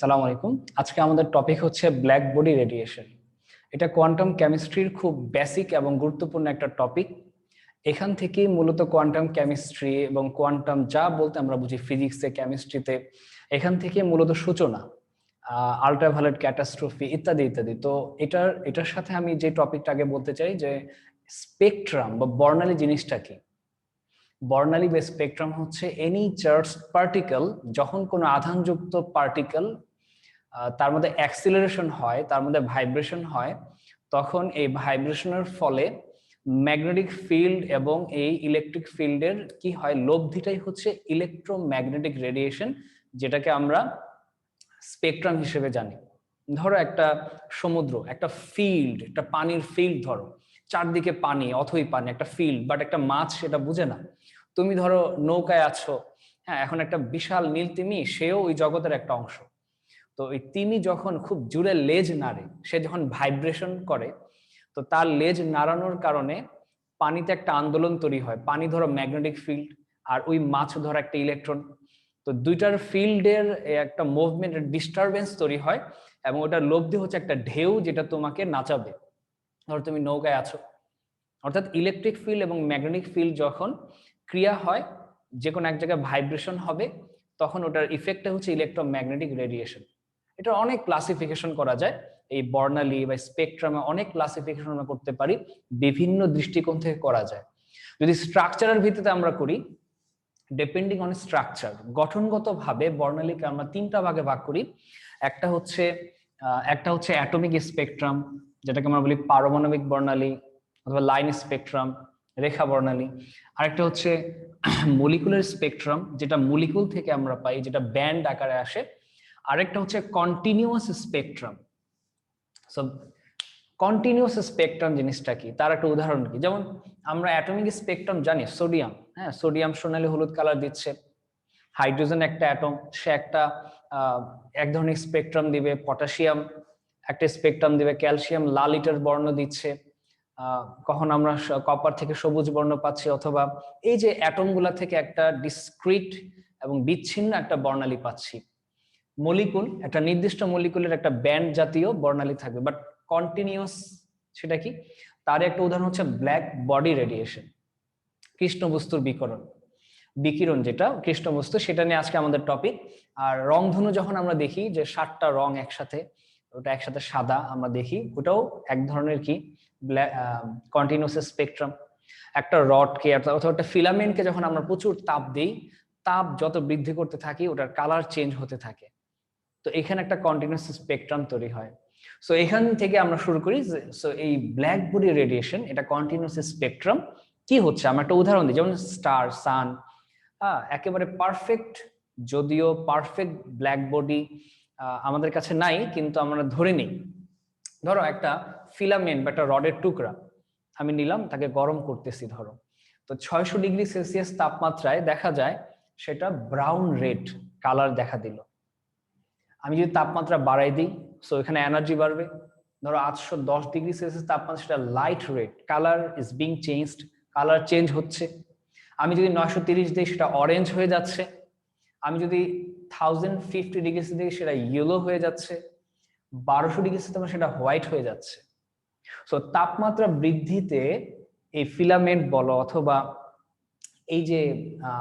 আসসালামু আলাইকুম। আজকে আমাদের টপিক হচ্ছে ব্ল্যাক বডি রেডিয়েশন। এটা কোয়ান্টাম কেমিস্ট্রির খুব বেসিক এবং গুরুত্বপূর্ণ একটা টপিক। এখান থেকেই মূলত কোয়ান্টাম কেমিস্ট্রি এবং কোয়ান্টাম যা বলতে আমরা বুঝি ফিজিক্সে, কেমিস্ট্রিতে, এখান থেকে মূলত সূচনা, আল্ট্রাভায়োলেট ক্যাটাস্ট্রফি ইত্যাদি ইত্যাদি। তো এটার সাথে আমি যে টপিকটা আগে বলতে চাই যে স্পেকট্রাম বা বর্ণালী জিনিসটা কি। বর্ণালী বা স্পেকট্রাম হচ্ছে এনি চার্জড পার্টিকেল, যখন কোনো আধানযুক্ত পার্টিকেল তার মধ্যে অ্যাক্সিলারেশন হয়, তার মধ্যে ভাইব্রেশন হয়, তখন এই ভাইব্রেশনের ফলে ম্যাগনেটিক ফিল্ড এবং এই ইলেকট্রিক ফিল্ডের কি হয়, লব্ধিটাই হচ্ছে ইলেকট্রোম্যাগনেটিক রেডিয়েশন, যেটাকে আমরা স্পেকট্রাম হিসেবে জানি। ধরো একটা সমুদ্র, একটা ফিল্ড, একটা পানির ফিল্ড, ধরো চারদিকে পানি, অথই পানি, একটা ফিল্ড, বাট একটা মাছ সেটা বুঝে না। তুমি ধরো নৌকায় আছো, হ্যাঁ, এখন একটা বিশাল নীল তিমি, সেও ওই জগতের একটা অংশ। তো ওই তিমি যখন খুব জোরে লেজ নাড়ে, সে যখন ভাইব্রেশন করে, তো তার লেজ নাড়ানোর কারণে পানিতে একটা আন্দোলন তৈরি হয়। পানি ধরো ম্যাগনেটিক ফিল্ড, আর ওই মাছ ধরো একটা ইলেকট্রন। তো দুইটার ফিল্ডের একটা মুভমেন্ট, ডিস্টারবেন্স তৈরি হয়, এবং ওটার লব্ধি হচ্ছে একটা ঢেউ, যেটা তোমাকে নাচাবে। ধরো তুমি নৌকায় আছো, অর্থাৎ ইলেকট্রিক ফিল্ড এবং ম্যাগনেটিক ফিল্ড যখন ক্রিয়া হয়, যে কোনো এক জায়গায় ভাইব্রেশন হবে, তখন ওটার ইফেক্টটা হচ্ছে ইলেকট্রোম্যাগনেটিক রেডিয়েশন। এটা অনেক ক্লাসিফিকেশন করা যায়। এই বর্ণালী বা স্পেকট্রামে অনেক ক্লাসিফিকেশন আমরা করতে পারি, বিভিন্ন দৃষ্টিকোণ থেকে করা যায়। যদি স্ট্রাকচারের ভিত্তিতে আমরা করি, ডিপেন্ডিং অন স্ট্রাকচার, গঠনগতভাবে বর্ণালীকে আমরা তিনটা ভাগে ভাগ করি। একটা হচ্ছে অ্যাটমিক স্পেকট্রাম, যেটাকে আমরা বলি পারমাণবিক বর্ণালী অথবা লাইন স্পেকট্রাম, রেখা বর্ণালী। আরেকটা হচ্ছে মলিকুলার স্পেকট্রাম, যেটা মলিকুল থেকে আমরা পাই, যেটা ব্যান্ড আকারে আসে। আরেকটা হচ্ছে continuous spectrum. So continuous spectrum জিনিসটা কি, তার একটা উদাহরণ কি, যেমন আমরা অ্যাটমিক স্পেকট্রাম জানি, সোডিয়াম, হ্যাঁ, সোডিয়াম সোনালী হলুদ কালার দিচ্ছে। হাইড্রোজেন একটা অ্যাটম, সে একটা এক ধরনের স্পেকট্রাম দিবে। পটাশিয়াম একটা স্পেকট্রাম দিবে, ক্যালসিয়াম লাল ইটের বর্ণ দিচ্ছে। কখন আমরা কপার থেকে সবুজ বর্ণ পাচ্ছি, অথবা এই যে অ্যাটম গুলা থেকে একটা ডিসক্রিট এবং বিচ্ছিন্ন একটা বর্ণালী পাচ্ছি। মলিকুল, একটা নির্দিষ্ট মলিকুলের একটা ব্যান্ড জাতীয় বর্ণালী থাকবে, বাট কন্টিনিউয়াস, সেটা কি? তার একটা উদাহরণ হচ্ছে ব্ল্যাক বডি রেডিয়েশন, কৃষ্ণ বস্তুর বিকিরণ, যেটা কৃষ্ণ বস্তু, সেটা নিয়ে আজকে আমাদের টপিক। আর রংধনু যখন আমরা দেখি যে 7টা রং একসাথে, ওটা একসাথে সাদা আমরা দেখি, ওটাও এক ধরনের কি, ব্ল্যাক কন্টিনিউয়াস স্পেকট্রাম। একটা রডকে অথবা একটা ফিলামেন্টকে যখন আমরা প্রচুর তাপ দিই, তাপ যত বৃদ্ধি করতে থাকি, ওটার কালার চেঞ্জ হতে থাকে। তো এখানে একটা কন্টিনিউয়াস স্পেকট্রাম তৈরি হয়। সো এখান থেকে আমরা শুরু করি। সো এই ব্ল্যাক বডি রেডিয়েশন, এটা কন্টিনিউয়াস স্পেকট্রাম কি হচ্ছে, আমরা একটা উদাহরণ দিই, যেমন স্টার, সান। হ্যাঁ, একেবারে পারফেক্ট, যদিও পারফেক্ট ব্ল্যাক বডি আমাদের কাছে নাই, কিন্তু আমরা ধরে নিই। ধরো একটা ফিলামেন্ট বা একটা রডের টুকরা আমি নিলাম, তাকে গরম করতেছি, ধরো তো 600 ডিগ্রি সেলসিয়াস তাপমাত্রায় দেখা যায় সেটা ব্রাউন রেড কালার দেখা দিল। আমি যদি তাপমাত্রা বাড়াই দিই, সো এখানে এনার্জি বাড়বে। ধরো 810 ডিগ্রি সেলসিয়াস তাপমাত্রা, সেটা light red colour is being changed, colour change হচ্ছে। আমি যদি 930 দিই, সেটা অরেঞ্জ হয়ে যাচ্ছে। আমি যদি 1050 ডিগ্রি দিই, সেটা ইয়েলো হয়ে যাচ্ছে। 1200 ডিগ্রি সেটা হোয়াইট হয়ে যাচ্ছে। সো তাপমাত্রা বৃদ্ধিতে এই ফিলামেন্ট বলো, অথবা এই যে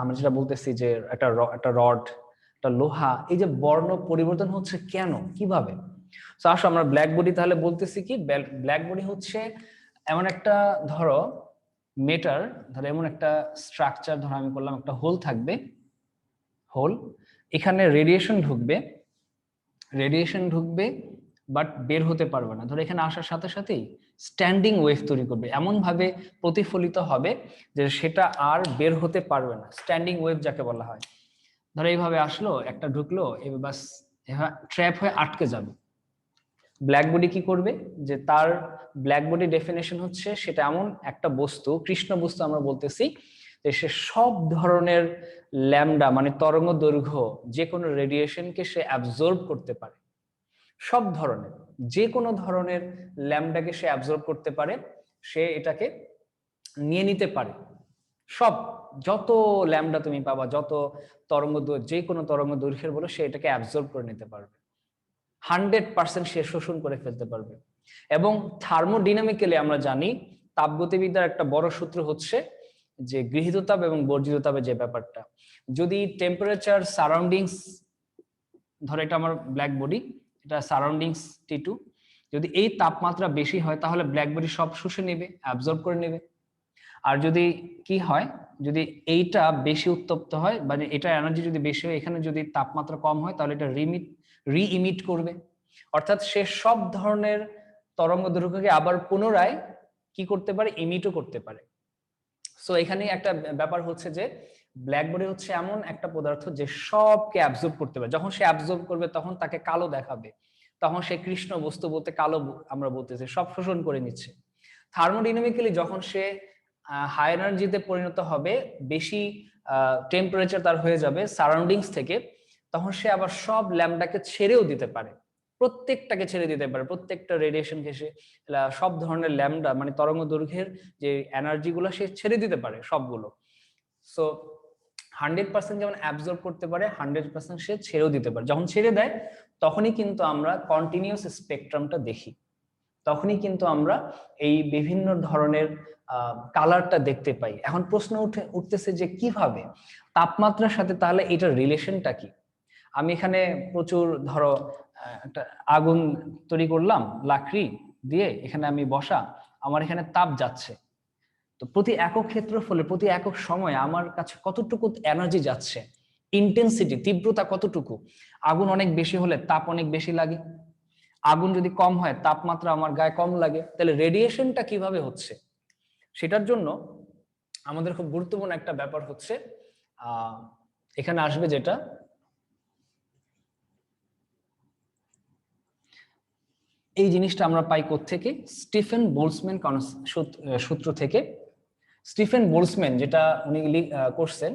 আমরা যেটা বলতেছি যে একটা রড, একটা লোহা, এই যে বর্ণ পরিবর্তন হচ্ছে কেন, কিভাবে? তো আসো আমরা ব্ল্যাক বডি তাহলে বলতেছি কি, ব্ল্যাক বডি হচ্ছে এমন একটা, ধরো মেটার, ধরো এমন একটা স্ট্রাকচার, ধরো আমি করলাম একটা হোল থাকবে, হোল, এখানে রেডিয়েশন ঢুকবে, বাট বের হতে পারবে না। ধরো এখানে আসার সাথে সাথেই স্ট্যান্ডিং ওয়েভ তৈরি করবে, এমন ভাবে প্রতিফলিত হবে যে সেটা আর বের হতে পারবে না, স্ট্যান্ডিং ওয়েভ যাকে বলা হয়। ধরো এইভাবে আসলো, একটা ঢুকলো, এবার বাস ট্র্যাপ হয়ে আটকে যাবে। ব্ল্যাক বডি কি করবে, যে তার ব্ল্যাক বডি ডেফিনেশন হচ্ছে সেটা এমন একটা বস্তু, কৃষ্ণ বস্তু আমরা বলতেছি, যে সে সব ধরনের ল্যামডা মানে তরঙ্গ দৈর্ঘ্য, যে কোনো রেডিয়েশনকে সে অ্যাবজর্ব করতে পারে। সব ধরনের, যে কোনো ধরনের ল্যামডাকে সে অ্যাবজর্ব করতে পারে, সে এটাকে নিয়ে নিতে পারে। সব, যত ল্যামডা তুমি পাবা, যত তরঙ্গ, যে কোনো তরঙ্গ দৈর্ঘ্যের বলো, সে এটাকে অ্যাবজর্ব করে নিতে পারবে। 100% সে শোষণ করে ফেলতে পারবে। এবং থার্মোডিনামিক্যালি আমরা জানি তাপগতিবিদ্যার একটা বড় সূত্র হচ্ছে যে গৃহীত তাপ এবং বর্জিত তাপের যে ব্যাপারটা, যদি টেম্পারেচার সারাউন্ডিংস, ধরো এটা আমার ব্ল্যাক বডি, এটা সারাউন্ডিংস T2, যদি এই তাপমাত্রা বেশি হয় তাহলে ব্ল্যাক বডি সব শুষে নেবে, অ্যাবজর্ব করে নেবে। আর যদি কি হয়, যদি এইটা বেশি উত্তপ্ত হয় মানে এটা এনার্জি যদি বেশি হয়, এখানে যদি তাপমাত্রা কম হয় তাহলে এটা রিইমিট করবে, অর্থাৎ সে সব ধরনের তরঙ্গ দৈর্ঘ্যকে আবার পুনরায় কি করতে পারে, ইমিটও করতে পারে। সো এখানে একটা ব্যাপার হচ্ছে যে ব্ল্যাক বডি হচ্ছে এমন একটা পদার্থ যে সবকে অ্যাবজর্ব করতে পারে, যখন সে অ্যাবজর্ব করবে তখন তাকে কালো দেখাবে, তখন সে কৃষ্ণ বস্তু বলতে কালো আমরা বলতেছি, সব শোষণ করে নিচ্ছে। থার্মোডাইনামিক্যালি যখন সে হাই এনার্জিতে পরিণত হবে, বেশি টেম্পারেচার তার হয়ে যাবে সারাউন্ডিংস থেকে, তখন সে আবার সব ল্যাম্বডাকে ছেড়েও দিতে পারে, প্রত্যেকটাকে ছেড়ে দিতে পারে, প্রত্যেকটা রেডিয়েশনকে সে সব ধরনের ল্যাম্বডা মানে তরঙ্গ দৈর্ঘ্যের যে এনার্জি গুলো সে ছেড়ে দিতে পারে সবগুলো। সো 100% যেমন অ্যাবজর্ব করতে পারে, 100% সে ছেড়েও দিতে পারে। যখন ছেড়ে দেয় তখনই কিন্তু আমরা কন্টিনিউয়াস স্পেকট্রামটা দেখি, তখনই কিন্তু আমরা এই বিভিন্ন ধরনের কালারটা দেখতে পাই। এখন প্রশ্ন উঠতেছে যে কিভাবে তাপমাত্রার সাথে তাহলে এটার রিলেশনটা কি। আমি এখানে প্রচুর ধরো একটা আগুন তৈরি করলাম লাকড়ি দিয়ে, এখানে আমি বসা, আমার এখানে তাপ যাচ্ছে, তো প্রতি একক ক্ষেত্রফলে প্রতি একক সময়ে আমার কাছে কতটুকু এনার্জি যাচ্ছে, ইন্টেন্সিটি তীব্রতা কতটুকু। আগুন অনেক বেশি হলে তাপ অনেক বেশি লাগে, আগুন যদি কম হয় তাপমাত্রা আমার গায়ে কম লাগে, তাহলে রেডিয়েশনটা কিভাবে হচ্ছে। সেটার জন্য আমাদের খুব গুরুত্বপূর্ণ একটা ব্যাপার হচ্ছে এখানে আসবে যেটা এই জিনিসটা আমরা পাই কোত্থেকে, স্টিফেন বোলসম্যান সূত্র থেকে। স্টিফেন বোলসম্যান যেটা উনি করছেন,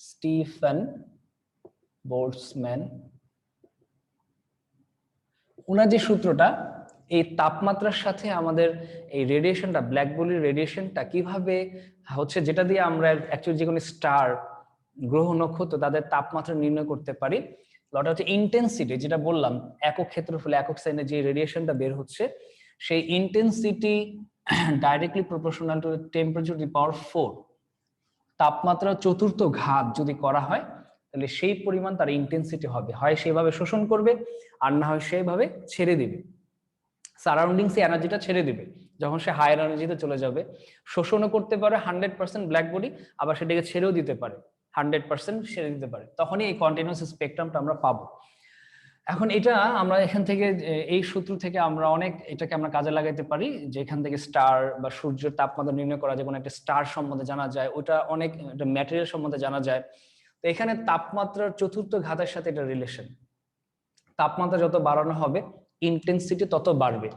স্টিফেন বোলসম্যান, ওনার যে সূত্রটা, এই তাপমাত্রার সাথে আমাদের এই রেডিয়েশনটা, ব্ল্যাক বডির রেডিয়েশনটা কিভাবে হচ্ছে, যেটা দিয়ে আমরা অ্যাকচুয়ালি যে কোনো স্টার, গ্রহ, নক্ষত্র তাদের তাপমাত্রা নির্ণয় করতে পারি। ওটা হচ্ছে ইন্টেন্সিটি, যেটা বললাম একক ক্ষেত্রফলে একক সাইনে যে রেডিয়েশনটা বের হচ্ছে, সেই intensity directly proportional to temperature to the power 4, তাপমাত্রা চতুর্থ ঘাত যদি করা হয় তাহলে সেই পরিমাণ তার ইন্টেন্সিটি হবে, হয় সেভাবে শোষণ করবে আর না হয় সেইভাবে ছেড়ে দিবে, সারাউন্ডিংস এনার্জিটা ছেড়ে দিবে। যখন সে হায়ার এনার্জিতে চলে যাবে, শোষণও করতে পারে 100% ব্ল্যাক বডি, আবার সেটাকে ছেড়েও দিতে পারে 100% ছেড়ে দিতে পারে, তখনই এই কন্টিনিউয়াস স্পেকট্রামটা আমরা পাবো। এখন এটা আমরা এখান থেকে এই সূত্র থেকে আমরা অনেক এটাকে আমরা কাজে লাগাইতে পারি, যে এখান থেকে স্টার বা সূর্যের তাপমাত্রা নির্ণয় করা যায়, কোনো একটা স্টার সম্বন্ধে জানা যায়, ওটা অনেক ম্যাটেরিয়াল সম্বন্ধে জানা যায়। তো এখানে তাপমাত্রার চতুর্থ ঘাতের সাথে এটা রিলেশন, তাপমাত্রা যত বাড়ানো হবে ইন্টেন্সিটি তত বাড়বে,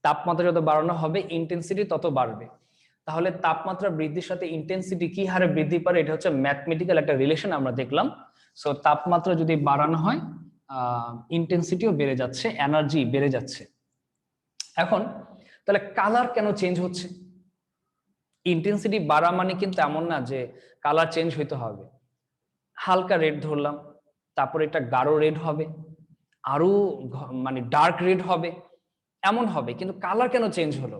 তাপমাত্রা যত বাড়ানো হবে ইন্টেন্সিটি তত বাড়বে। তাহলে তাপমাত্রা বৃদ্ধির সাথে ইন্টেন্সিটি কি হারে বৃদ্ধি পারে, এটা হচ্ছে ম্যাথমেটিক্যাল একটা রিলেশন আমরা দেখলাম। সো তাপমাত্রা যদি বাড়ানো হয় ইন্টেন্সিটিও বেড়ে যাচ্ছে, এনার্জি বেড়ে যাচ্ছে। এখন তাহলে কালার কেন চেঞ্জ হচ্ছে? ইন্টেন্সিটি বাড়া মানে কিন্তু এমন না যে কালার চেঞ্জ হইতে হবে। হালকা রেড ধরলাম, তারপরে এটা গাঢ় রেড হবে, আরো মানে ডার্ক রেড হবে, এমন হবে, কিন্তু কালার কেন চেঞ্জ হলো?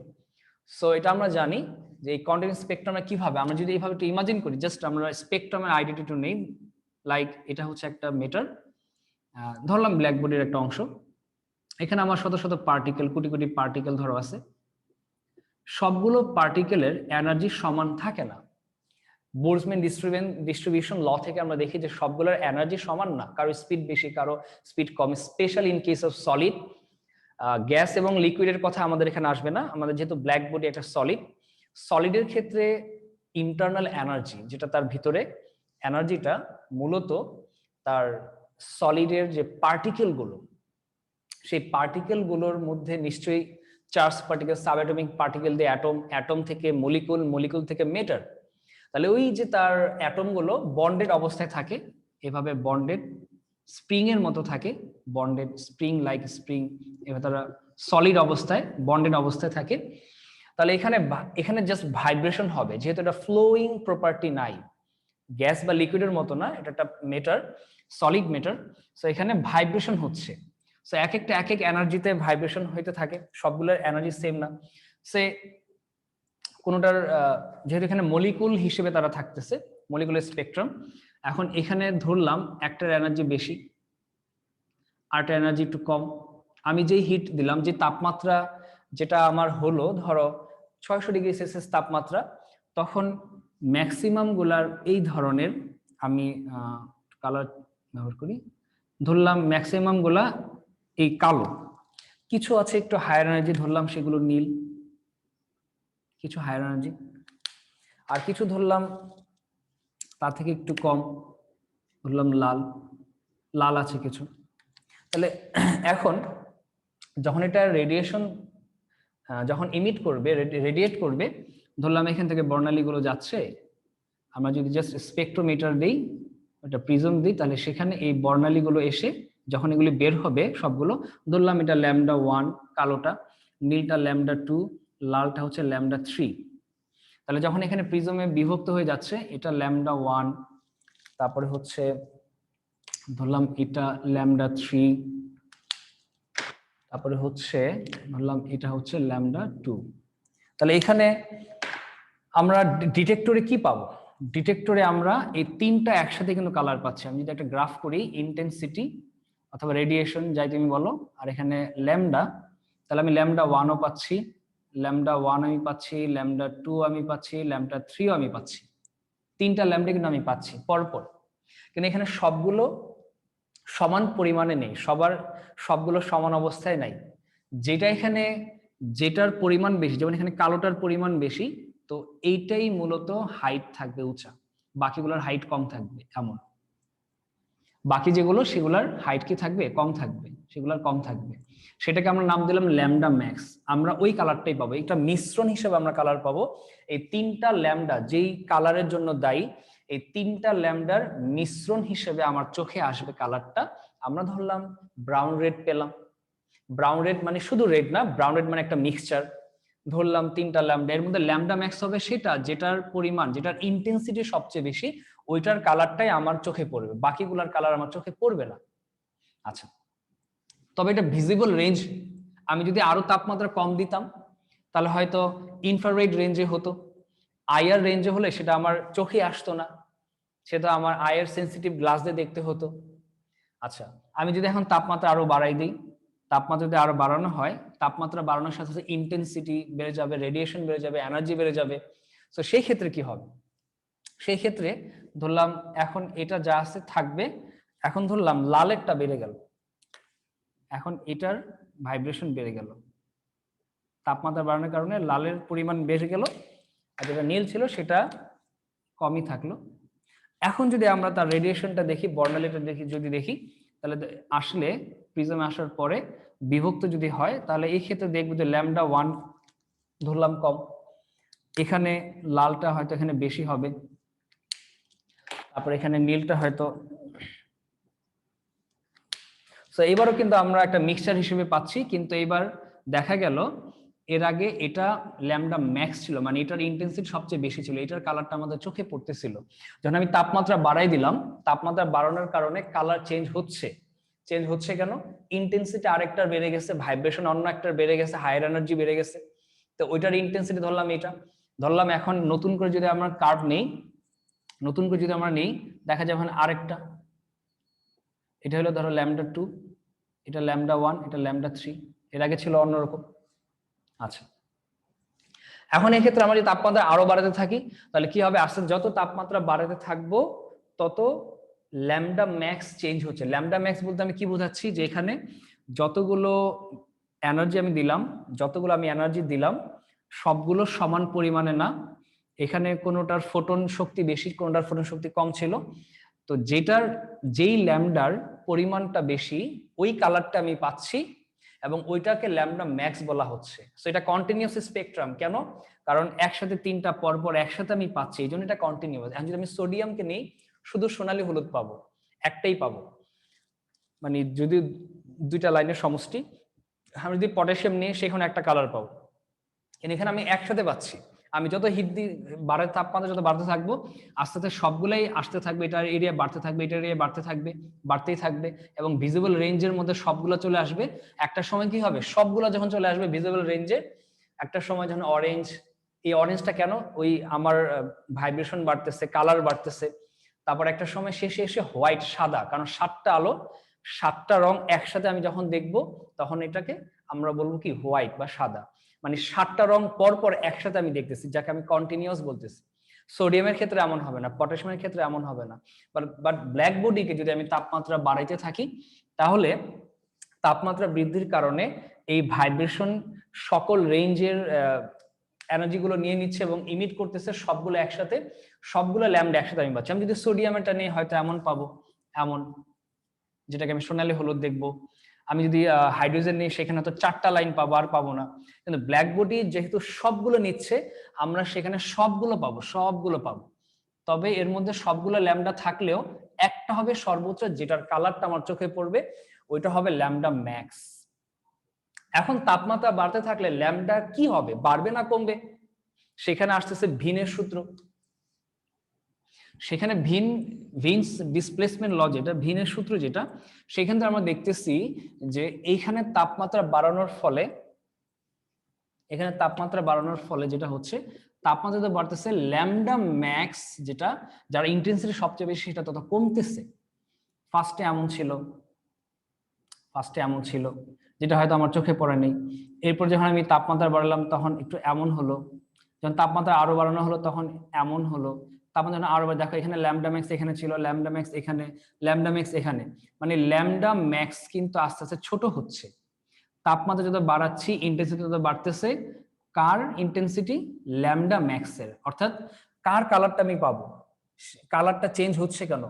সো এটা আমরা জানি যে এই কন্টিনিউয়াস স্পেকট্রামটা কিভাবে, আমরা যদি এইভাবে একটু ইমাজিন করি, জাস্ট আমরা স্পেকট্রামের আইডিয়াটা একটু নেই। লাইক এটা হচ্ছে একটা মেটার, ধরলাম ব্ল্যাক বডির একটা অংশ, এখানে আমার শত শত পার্টিকেল, কোটি কোটি পার্টিকেল ধরো আছে, সবগুলো পার্টিকেলের এনার্জি সমান থাকে না। বোলসম্যান ডিস্ট্রিবিউশন ল থেকে আমরা দেখি যে সবগুলোর এনার্জি সমান না, কারো স্পিড বেশি, কারো speed com, specially in case of solid. Gas এবং লিকুইডের কথা আমাদের এখানে আসবে না, আমাদের যেহেতু ব্ল্যাক বডি একটা সলিড, সলিডের ক্ষেত্রে ইন্টারনাল এনার্জি, যেটা তার ভিতরে এনার্জিটা মূলত তার সলিডের যে পার্টিকেল গুলো, সেই পার্টিকেল গুলোর মধ্যে নিশ্চয়ই চার্জ পার্টিকেল, সাবঅ্যাটমিক পার্টিকেল দিয়ে অ্যাটম, অ্যাটম থেকে মলিকুল, মলিকুল থেকে মেটার, তাহলে ওই যে তার অ্যাটম গুলো বন্ডেড অবস্থায় থাকে, এভাবে বন্ডেড স্প্রিং এর মতো থাকে, বন্ডেড স্প্রিং লাইক স্প্রিং, এভাবে তারা সলিড অবস্থায় বন্ডেড অবস্থায় থাকে। তাহলে এখানে এখানে জাস্ট ভাইব্রেশন হবে, যেহেতু এটা ফ্লোয়িং প্রপার্টি নাই, গ্যাস বা লিকুইডের মতো না, এটা একটা মেটার, সলিড মেটার, সো এখানে ভাইব্রেশন হচ্ছে। সো এক একটা এক এক এনার্জিতে ভাইব্রেশন হইতে থাকে, সবগুলোর এনার্জি সেম না। সে কোনোটার যেহেতু এখানে মলিকুল হিসেবে তারা থাকতেছে, মলিকুলার স্পেকট্রাম, এখন এখানে ধরলাম একটার এনার্জি বেশি, আরেকটা এনার্জি একটু কম। আমি যেই হিট দিলাম, যে তাপমাত্রা যেটা আমার হলো ধরো 600°C তাপমাত্রা, তখন ম্যাক্সিমাম গুলার এই ধরনের, আমি কালার ব্যবহার করি, ধরলাম ম্যাক্সিমাম গুলা এই কালো, কিছু আছে একটু হায়ার এনার্জি, ধরলাম সেগুলো নীল, কিছু হায়ার এনার্জি, আর কিছু ধরলাম তার থেকে একটু কম, ধরলাম লাল, লাল আছে কিছু। তাহলে এখন যখন এটা রেডিয়েশন, যখন ইমিট করবে, রেডিয়েট করবে, ধরলাম এখান থেকে বর্ণালীগুলো যাচ্ছে, আমরা যদি জাস্ট স্পেকট্রোমিটার দিই, একটা প্রিজম দিই, তাহলে সেখানে এই বর্ণালীগুলো এসে যখন এগুলি বের হবে সবগুলো, ধরলাম এটা λ1 কালোটা, নীলটা λ2, লালটা হচ্ছে λ3। তাহলে যখন এখানে প্রিজমে বিভক্ত হয়ে যাচ্ছে, এটা λ1, তারপরে হচ্ছে ধরলাম এটা λ3, তারপরে হচ্ছে ধরলাম এটা হচ্ছে λ2। তাহলে এখানে আমরা ডিটেক্টরে কি পাবো? ডিটেক্টরে আমরা এই তিনটা একসাথে কিন্তু কালার পাচ্ছি। আমি যদি একটা গ্রাফ করি, ইন্টেন্সিটি অথবা রেডিয়েশন যাই তুমি বলো, আর এখানে ল্যামডা, তাহলে আমি λ1ও পাচ্ছি, λ1 আমি পাচ্ছি, λ2 আমি পাচ্ছি, λ3ও আমি পাচ্ছি, তিনটা ল্যামডা কিন্তু আমি পাচ্ছি পরপর। কিন্তু এখানে সবগুলো সমান পরিমাণে নেই, সবগুলো সমান অবস্থায় নাই। যেটা এখানে, যেটার পরিমাণ বেশি, যেমন এখানে কালোটার পরিমাণ বেশি, তো এইটাই মূলত হাইট থাকবে উঁচা, বাকিগুলোর হাইট কম থাকবে এমন। বাকি যেগুলো সেগুলোর হাইট কি থাকবে? কম থাকবে, সেগুলোর কম থাকবে। সেটাকে আমরা নাম দিলাম ল্যামডা ম্যাক্স। আমরা ওই কালারটাই পাবো, এটা মিশ্রণ হিসেবে আমরা কালার পাবো। এই তিনটা ল্যামডা যেই কালারের জন্য দায়ী, এই তিনটা ল্যামডার মিশ্রণ হিসেবে আমার চোখে আসবে কালারটা। আমরা ধরলাম ব্রাউন রেড পেলাম। ব্রাউন রেড মানে শুধু রেড না, ব্রাউন রেড মানে একটা মিক্সচার। ধরলাম তিনটা ল্যামডা, এর মধ্যে ল্যামডা ম্যাক্স হবে সেটা যেটার পরিমাণ, যেটার ইন্টেন্সিটি সবচেয়ে বেশি, ওইটার কালারটাই আমার চোখে পড়বে, বাকিগুলার কালার আমার চোখে পড়বে না। আচ্ছা, তবে এটা ভিজিবল রেঞ্জ। আমি যদি আরো তাপমাত্রা কম দিতাম তাহলে হয়তো ইনফ্রারেড রেঞ্জে হতো, আইআর রেঞ্জে হলে সেটা আমার চোখে আসতো না, সেটা আমার আইআর সেন্সিটিভ গ্লাস দিয়ে দেখতে হতো। আচ্ছা, আমি যদি এখন তাপমাত্রা আরো বাড়াই দিই, তাপমাত্রা যদি আরো বাড়ানো হয়, তাপমাত্রা বাড়ানোর সাথে সাথে ইন্টেন্সিটি বেড়ে যাবে, রেডিয়েশন বেড়ে যাবে, এনার্জি বেড়ে যাবে। তো সেই ক্ষেত্রে কি হবে? সেই ক্ষেত্রে ধরলাম এখন এটা যা আছে থাকবে, এখন ধরলাম লালেরটা বেড়ে গেল, এখন এটার ভাইব্রেশন বেড়ে গেল, তাপমাত্রা বাড়ানোর কারণে লালের পরিমাণ বেড়ে গেল, আর যেটা নীল ছিল সেটা কমই থাকলো। এখন যদি আমরা তার রেডিয়েশনটা দেখি, বর্ণালীটা দেখি, যদি দেখি, তাহলে আসলে প্রিজমে আসার পরে বিভক্ত যদি হয়, তাহলে এই ক্ষেত্রে দেখবো যে λ1 ধরলাম কম, এখানে লালটা হয়তো এখানে বেশি হবে, তারপর এখানে নীলটা হয়তো। তো এবারও কিন্তু আমরা একটা মিক্সচার হিসেবে পাচ্ছি, কিন্তু এবার দেখা গেল এর আগে এটা ল্যামডা ম্যাক্স ছিল, মানে এটার ইন্টেন্সিটি সবচেয়ে বেশি ছিল, এটার কালারটা আমাদের চোখে পড়তেছিল। যখন আমি তাপমাত্রা বাড়াই দিলাম, তাপমাত্রা বাড়ানোর কারণে কালার চেঞ্জ হচ্ছে। চেঞ্জ হচ্ছে কেন? ইন্টেন্সিটি আরেকটার বেড়ে গেছে, ভাইব্রেশন অন্য একটার বেড়ে গেছে, হায়ার এনার্জি বেড়ে গেছে, তো ওইটার ইন্টেন্সিটি ধরলাম এটা। ধরলাম এখন নতুন করে যদি আমরা কার্ভ নেই, নতুন করে যদি আমরা নেই, দেখা যাবে আরেকটা, এটা হলো ধরো λ2, এটা λ1, এটা λ3, এর আগে ছিল অন্যরকম। আচ্ছা, এখন এই ক্ষেত্রে আমরা যদি তাপমাত্রা আরো বাড়াতে থাকি, তাহলে কি হবে? আস্তে যত তাপমাত্রা বাড়াতে থাকবো তত ল্যামডা ম্যাক্স চেঞ্জ হচ্ছে। ল্যামডা ম্যাক্স বলতে আমি কি বোঝাচ্ছি, যে এখানে যতগুলো এনার্জি আমি দিলাম, যতগুলো আমি এনার্জি দিলাম সবগুলো সমান পরিমাণে না, এখানে কোনোটার ফোটন শক্তি বেশি, কোনোটার ফোটন শক্তি কম ছিল। তো যেই ল্যামডার পরিমাণটা বেশি, ওই কালারটা আমি পাচ্ছি, এবং ওইটাকে ল্যামডা ম্যাক্স বলা হচ্ছে। সো এটা কন্টিনিউয়াস স্পেকট্রাম। কেন? কারণ একসাথে তিনটা পরপর একসাথে আমি পাচ্ছি, এই জন্য এটা কন্টিনিউয়াস। এখন যদি আমি সোডিয়ামকে নিই, শুধু সোনালী হলুদ পাবো, একটাই পাবো, মানে যদি দুইটা লাইনের সমষ্টি। আমি যদি পটাশিয়াম নিই, সেখানে একটা কালার পাবো, কিন্তু এখানে আমি একসাথে পাচ্ছি। আমি যত হিট দি বাড়ার তাপমাত্রা যত বাড়তে থাকবো আস্তে আস্তে সবগুলাই আসতে থাকবে, এটার এরিয়া বাড়তে থাকবে, এটার এরিয়া বাড়তে থাকবে, বাড়তেই থাকবে, এবং ভিজিবল রেঞ্জের মধ্যে সবগুলো চলে আসবে। একটা সময় কি হবে, সবগুলো যখন চলে আসবে ভিজিবল রেঞ্জে, একটা সময় যখন অরেঞ্জ, এই অরেঞ্জটা কেন, ওই আমার ভাইব্রেশন বাড়তেছে, কালার বাড়তেছে, তারপর একটা সময় শেষে এসে হোয়াইট, সাদা, কারণ 7টা আলো 7টা রং একসাথে আমি যখন দেখবো তখন এটাকে আমরা বলবো কি হোয়াইট বা সাদা, মানে 7টা রং পর পর একসাথে আমি দেখতেছি, যাকে আমি কন্টিনিউয়াস বলতেছি। সোডিয়ামের ক্ষেত্রে এমন হবে না, পটাশিয়ামের ক্ষেত্রে এমন হবে না। বাট ব্ল্যাক বডিকে যদি আমি তাপমাত্রা বাড়াইতে থাকি, তাহলে তাপমাত্রা বৃদ্ধির কারণে এই ভাইব্রেশন সকল রেঞ্জের এনার্জি গুলো নিয়ে নিচ্ছে এবং ইমিট করতেছে সবগুলো একসাথে, সবগুলো ল্যাম্ডা একসাথে আমি পাচ্ছি। আমি যদি সোডিয়ামটা নিই হয়তো এমন পাবো, এমন, যেটাকে আমি সোনালী হলুদ দেখবো। আমি যদি হাইড্রোজেন নিই সেখানে তো 4টা লাইন পাবো, আর পাবো না। কিন্তু ব্ল্যাক বডি যেহেতু সবগুলো নিচ্ছে, আমরা সেখানে সবগুলো পাবো, সবগুলো পাবো। তবে এর মধ্যে সবগুলো ল্যাম্ডা থাকলেও একটা হবে সর্বোচ্চ, যেটার কালারটা আমার চোখে পড়বে, ওইটা হবে ল্যাম্ডা ম্যাক্স। এখন তাপমাত্রা বাড়তে থাকলে ল্যাম্ডা কি হবে, বাড়বে না কমবে? সেখানে আসতেছে ভিনের সূত্র। সেখানে ভিনস ডিসপ্লেসমেন্ট ল, যেটা ভিনের সূত্র যেটা, সেখান থেকে আমরা দেখতেছি যে এইখানে তাপমাত্রা বাড়ানোর ফলে, এখানে তাপমাত্রা বাড়ানোর ফলে যেটা হচ্ছে, তাপমাত্রা তো বাড়তেছে, ল্যাম্ডা ম্যাক্স যেটা, যার ইন্টেন্সিটি সবচেয়ে বেশি, সেটা তত কমতেছে। ফার্স্টে এমন ছিল যেটা হয়তো আমার চোখে পড়ে নেই। এরপর যখন আমি তাপমাত্রা বাড়ালাম তখন একটু এমন হলো, যখন তাপমাত্রা আরো বাড়ানো হলো তখন এমন হলো, তাপমাত্রা আরো দেখো এখানে ল্যাম্ডা ম্যাক্স এখানে ছিল, ল্যাম্ডা ম্যাক্স এখানে, ল্যাম্ডা ম্যাক্স এখানে, মানে ল্যাম্ডা ম্যাক্স কিন্তু আস্তে আস্তে ছোট হচ্ছে। তাপমাত্রা যত বাড়াচ্ছি ইন্টেন্সিটি তত বাড়তেছে। কার ইন্টেন্সিটি? ল্যাম্ডা ম্যাক্সের। অর্থাৎ কার কালারটা আমি পাবো, কালারটা চেঞ্জ হচ্ছে কেন?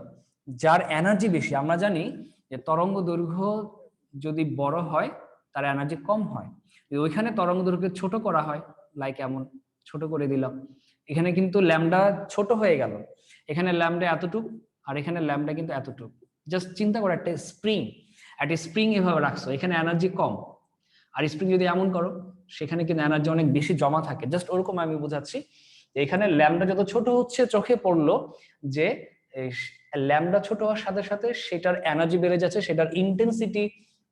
যার এনার্জি বেশি। আমরা জানি যে তরঙ্গ দৈর্ঘ্য যদি বড় হয় তার এনার্জি কম হয়। ওইখানে তরঙ্গ দৈর্ঘ্য ছোট করা হয়, লাইক এমন ছোট করে দিলাম, এখানে কিন্তু ল্যাম্ডা ছোট হয়ে গেল, এখানে ল্যাম্ডা এতটুক আর এখানে ল্যাম্ডা কিন্তু এতটুক। জাস্ট চিন্তা করো, একটা স্প্রিং এভাবে রাখছো, এখানে এনার্জি কম, আর স্প্রিং যদি এমন করো সেখানে কিন্তু এনার্জি অনেক বেশি জমা থাকে। জাস্ট ওরকম আমি বোঝাচ্ছি। এখানে ল্যাম্ডা যত ছোট হচ্ছে, চোখে পড়লো যে ল্যাম্ডা ছোট হওয়ার সাথে সাথে সেটার এনার্জি বেড়ে যাচ্ছে, সেটার ইন্টেন্সিটি,